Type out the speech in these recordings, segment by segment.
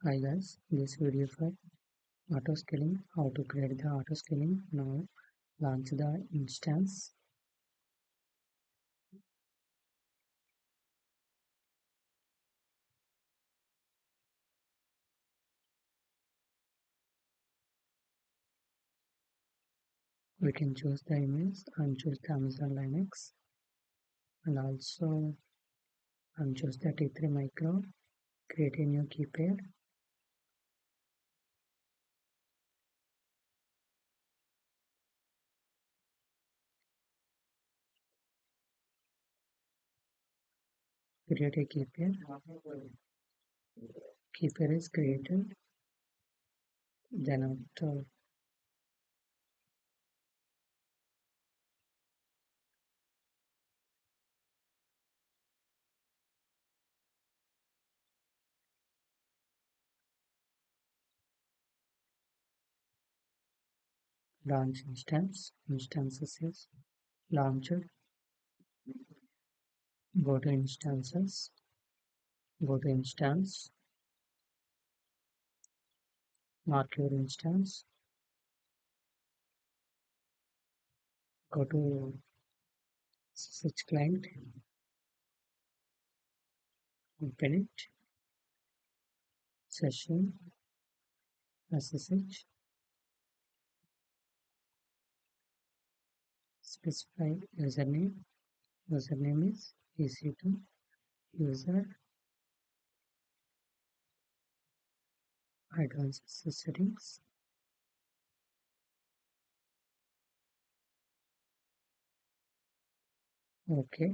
Hi guys, this video for auto scaling, how to create the auto scaling. Now launch the instance. We can choose the image and choose the Amazon Linux, and also choose the T3 micro, create a new key pair. Create a key pair. Key pair is created. Then after launch instance, instances is launched. Go to instances, go to instance, mark your instance, go to SSH client, open it, session, SSH, specify username. Username is EC2 user advanced settings. Okay.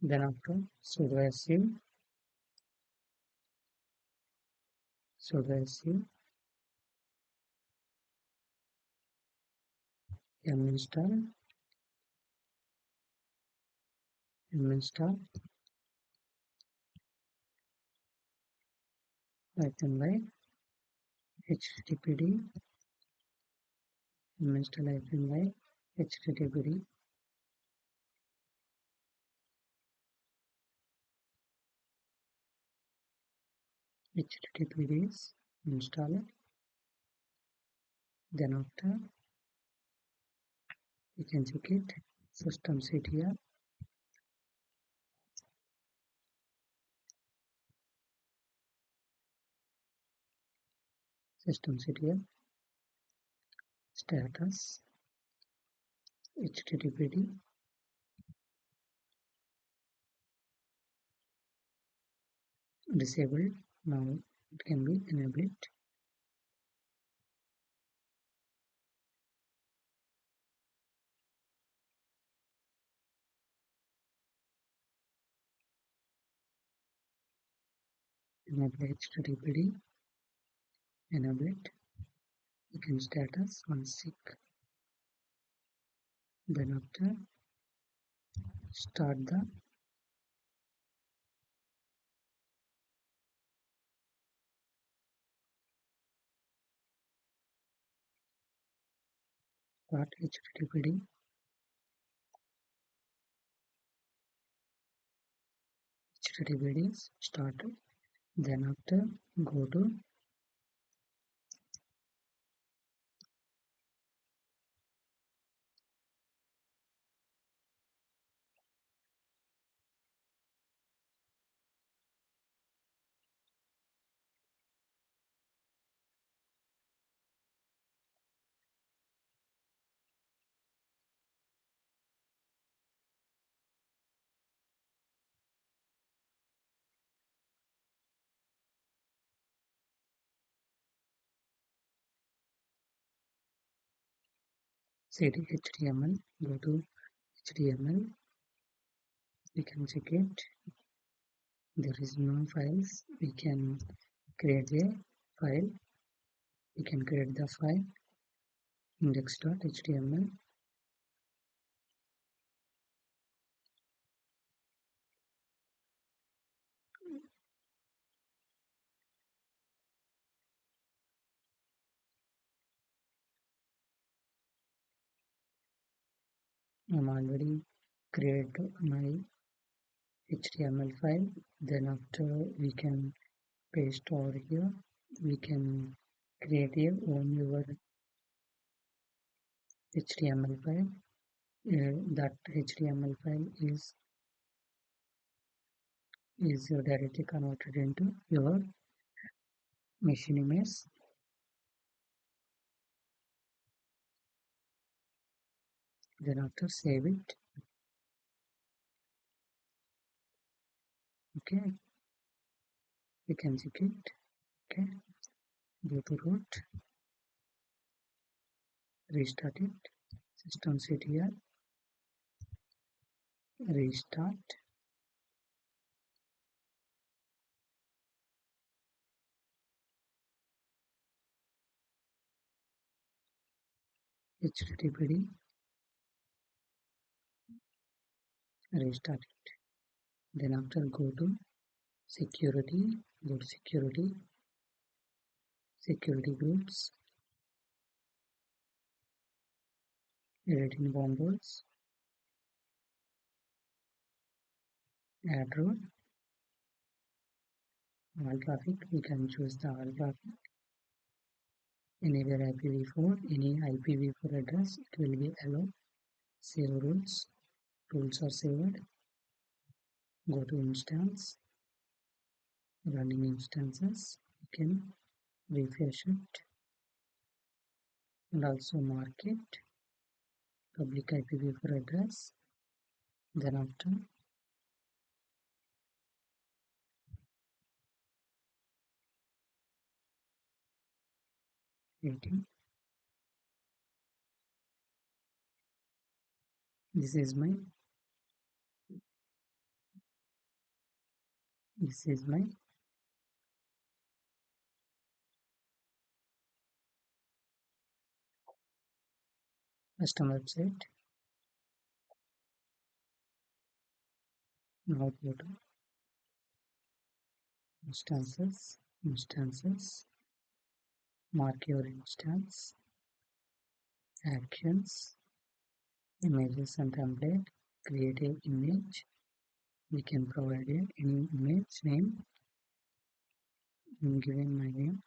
Then after sudo su minstall -y httpd minstall -y httpd httpd is installed. Then after you can check it systemctl status httpd disabled. Now it can be enabled. Enable httpd, enable it. You can status on sick. Then after start the start httpd is started. Then after go to cd html, go to html. We can check it. There is no files. We can create a file. We can create the file index.html. I'm already create my HTML file. Then after we can paste over here. We can create a own your HTML file. That HTML file is directly converted into your machine image. Then after save it. Okay, we can check it. Okay, go to root, restart it, systemctl, restart, httpd, restart it. Then after go to security, security groups, editing boundaries, add role, all traffic. We can choose the all traffic. Anywhere IPv4, any IPv4 address, it will be allowed. Save rules, rules are saved. Go to instance, running instances. You can refresh it and also mark it public IPv4 address. Then after waiting, this is my custom website. Now go to instances, mark your instance, actions, images and template, create an image. We can provide any image name. I'm giving my name.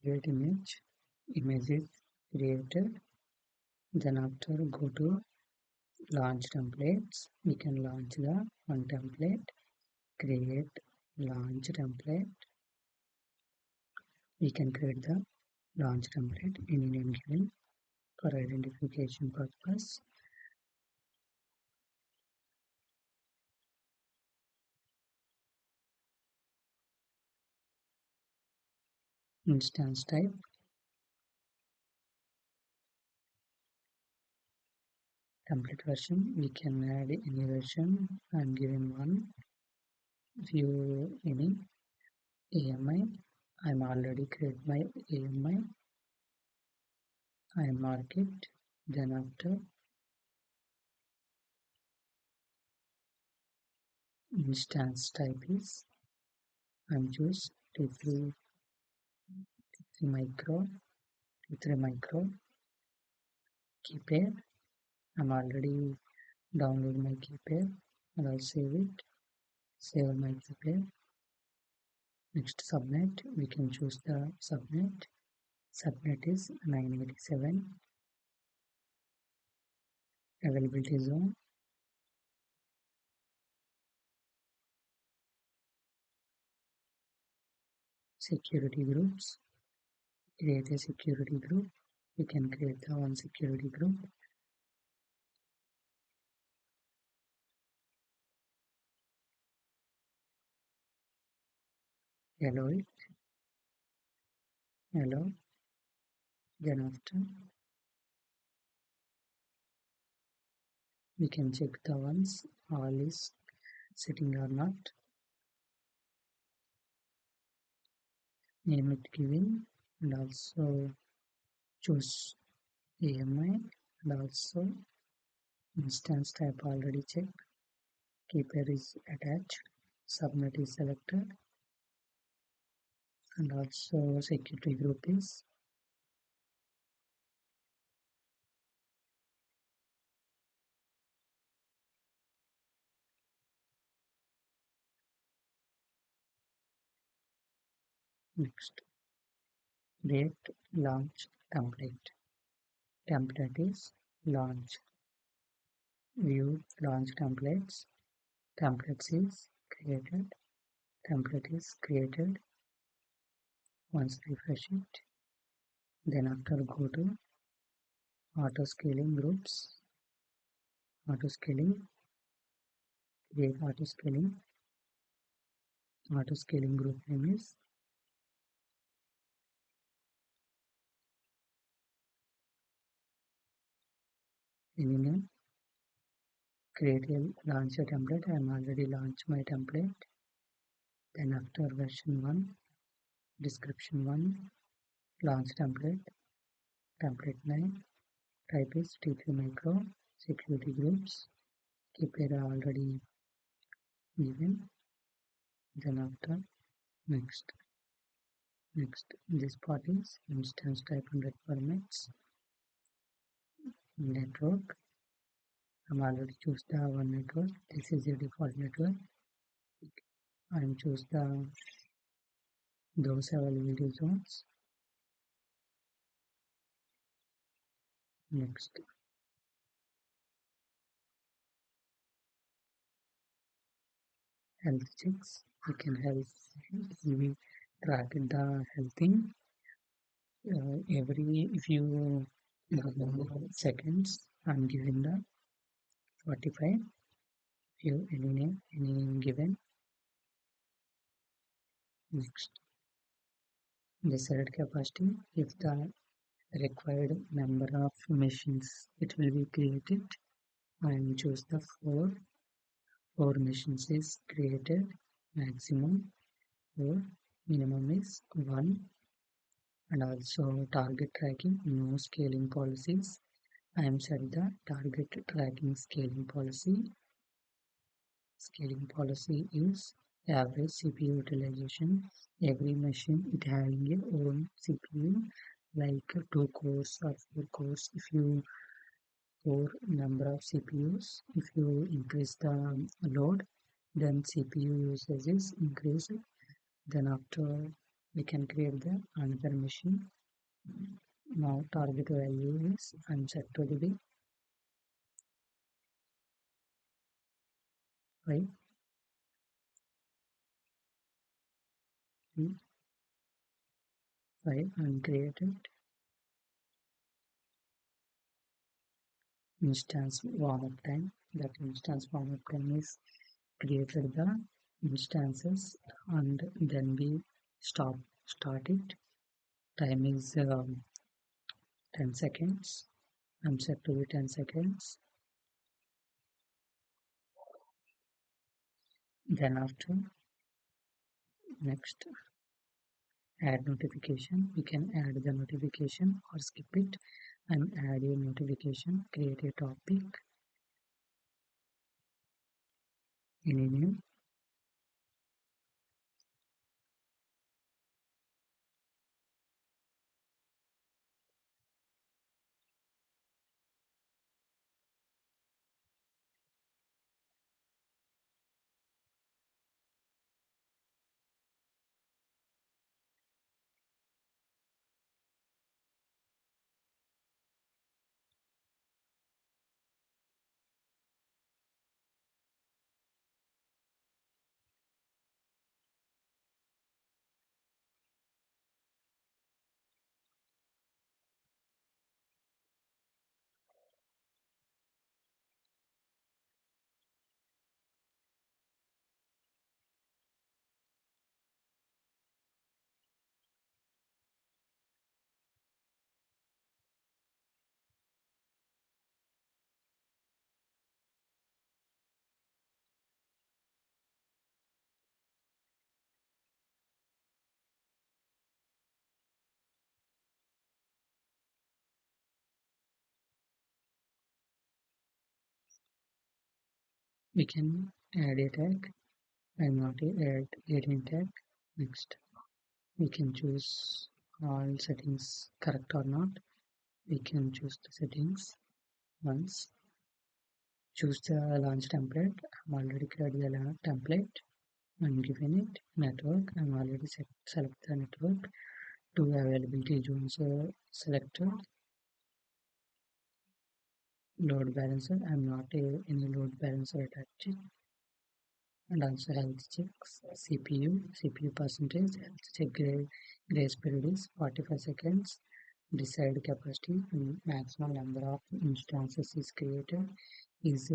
Create image is created. Then after go to launch templates. We can launch the one template, create launch template. We can create the launch template in name given for identification purpose. Instance type, template version. We can add any version. I'm giving one. View any AMI. I'm already create my AMI. I mark it. Then after instance type is I'm choose T3 micro, key pair. I'm already download my key pair and I'll save it. Save my key pair. Next subnet, we can choose the subnet. Subnet is 987. Availability zone. Security groups. Create a security group. We can create the one security group. Allow it. Allow. Then after we can check the ones all is setting or not. Name it given and also choose AMI and also instance type already checked, keeper is attached, subnet is selected, and also security group is next. Create launch template. Template is launch. View launch templates. Templates is created. Template is created. Once refresh it, then after go to auto scaling groups. Auto scaling, create auto scaling. Auto scaling group name is any name. Create a launcher template. I am already launched my template. Then after version 1, description 1, launch template, template name, type is T3 micro, security groups, keeper already given. Then after next. This part is instance type and requirements, network. I'm already choose the one network. This is the default network. I'm choose the those availability zones. Next, health checks. We can help. We track the health thing every few seconds. I'm giving the 45. Few any name, any given. Next, desired capacity. If the required number of machines, it will be created, and choose the four machines is created, maximum 4, minimum is 1, and also target tracking, no scaling policies. I am set the target tracking scaling policy. Scaling policy is average CPU utilization. Every machine it having a own CPU, like 2 cores or 4 cores. If you core number of CPUs, if you increase the load, then CPU usage is increased. Then after we can create the another machine. Now target value is I'm set to be 5, 5 and created instance warm-up time. That instance warm-up time is created the instances and then we start it. Time is 10 seconds. I'm set to be 10 seconds. Then after next add notification. We can add the notification or skip it. I'm add a notification, create a topic, any name. We can add a tag. I'm not adding tag. Next, we can choose all settings correct or not. We can choose the settings once. Choose the launch template. I'm already created the template. I'm giving it network. I'm already select the network. Two availability zones selected. Load balancer. I'm not any load balancer attached. And also health checks. CPU percentage. Health check grace period is 45 seconds. Decide capacity and maximum number of instances is created is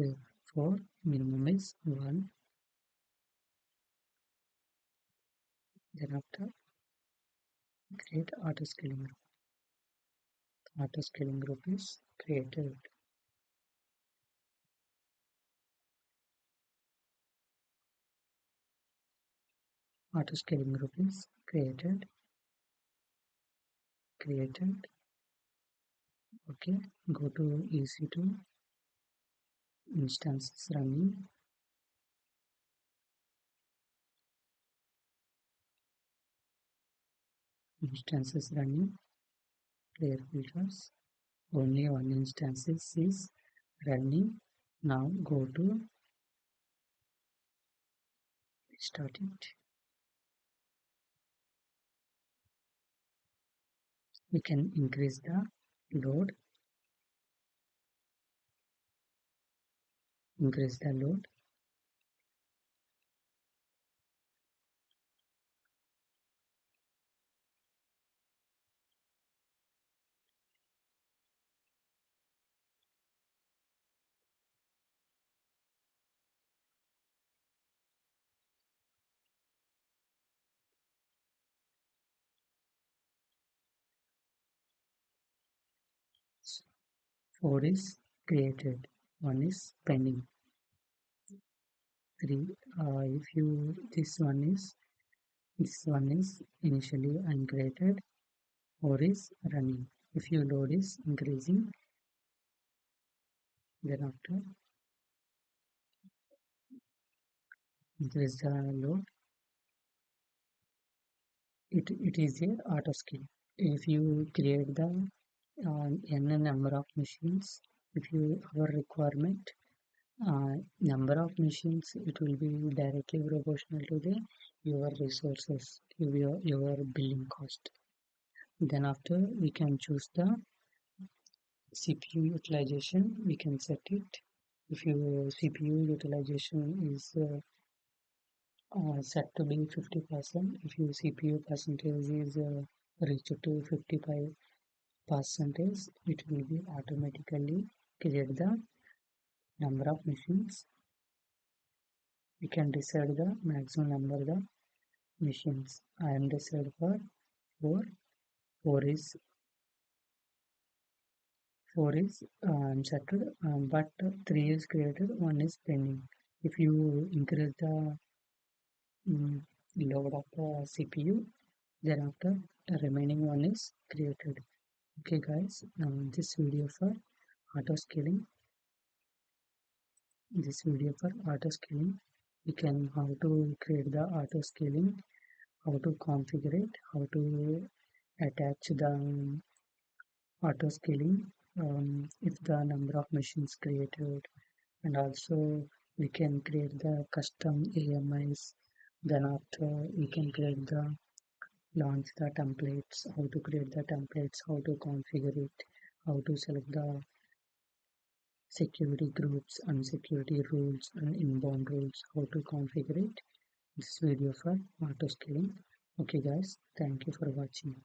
4. Minimum is 1. Then after create auto scaling group. Auto scaling group is created. Auto scaling group is created. Okay, go to EC2 instances running. Instances running. Clear filters. Only one instance is running. Now go to restart it. We can increase the load. Increase the load. So 4 is created. 1 is pending. 3. If you this one is initially uncreated. 4 is running. If your load is increasing, then after increase the load, it is a auto scale. If you create the n number of machines, if you our requirement number of machines, it will be directly proportional to the your resources, your billing cost. Then after we can choose the CPU utilization. We can set it. If your CPU utilization is set to be 50%, if your CPU percentage is reached to 55 percentage, it will be automatically create the number of machines. We can decide the maximum number of the machines. I am decided for 4. 4 is 4 is settled, but 3 is created, 1 is pending. If you increase the load of the CPU, then after the remaining one is created. Okay guys, this video for auto scaling. We can how to create the auto scaling, how to configure it, how to attach the auto scaling if the number of machines created, and also we can create the custom AMIs. Then after we can create the launch the templates, how to create the templates, how to configure it, how to select the security groups and security rules and inbound rules, how to configure it. This video for auto scaling. Okay guys, thank you for watching.